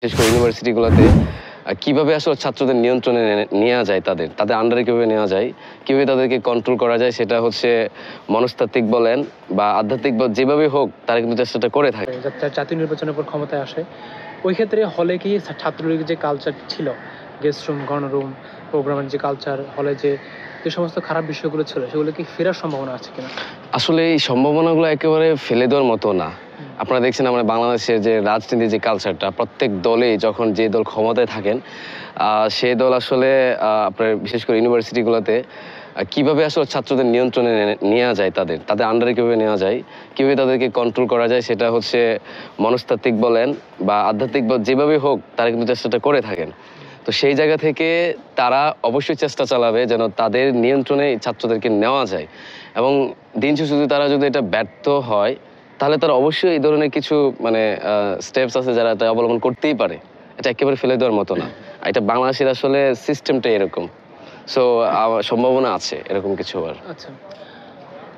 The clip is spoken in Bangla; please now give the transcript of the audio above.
বিশেষ করে ইউনিভার্সিটিগুলোতে কিভাবে আসলে ছাত্রদের নিয়ন্ত্রণে নেওয়া যায় তাদের আন্ডারে কিভাবে নেওয়া যায়, কিভাবে তাদেরকে কন্ট্রোল করা যায় সেটা হচ্ছে মনস্তাত্ত্বিক বলেন বা আধ্যাত্মিক বা যেভাবে হোক তারা কিন্তু চেষ্টাটা করে থাকে। জাতীয় নির্বাচনের পর ক্ষমতায় আসে, ওই ক্ষেত্রে হলে কি ছাত্রলীগের যে কালচার ছিল, গেস্ট রুম, গণরুম, প্রোগ্রামের যে কালচার, হলে যে যে সমস্ত খারাপ বিষয়গুলো ছিল সেগুলো কি ফেরার সম্ভাবনা আছে কিনা? আসলে এই সম্ভাবনাগুলো একেবারে ফেলে দেওয়ার মতো না। আপনারা দেখছেন আমরা বাংলাদেশের যে রাজনীতির যে কালচারটা, প্রত্যেক দলেই যখন যে দল ক্ষমতায় থাকেন সেই দল আসলে আপনার বিশেষ করে ইউনিভার্সিটিগুলোতে কিভাবে আসলে ছাত্রদের নিয়ন্ত্রণে নেওয়া যায় তাদের আন্ডারে কিভাবে নেওয়া যায়, কিভাবে তাদেরকে কন্ট্রোল করা যায় সেটা হচ্ছে মনস্তাত্ত্বিক বলেন বা আধ্যাত্মিক বা যেভাবে হোক তারা কিন্তু চেষ্টাটা করে থাকেন। তো সেই জায়গা থেকে তারা অবশ্যই চেষ্টা চালাবে যেন তাদের নিয়ন্ত্রণে ছাত্রদেরকে নেওয়া যায় এবং দিন শেষে যদি তারা যদি এটা ব্যর্থ হয় তাহলে তারা অবশ্যই এই ধরনের কিছু মানে স্টেপস আছে যারা এটা অবলম্বন করতেই পারে। এটা একেবারে ফেলে দেওয়ার মতো না। এটা বাংলাদেশের আসলে সিস্টেমটা এরকম। সো সম্ভাবনা আছে এরকম কিছু হওয়ার। আচ্ছা।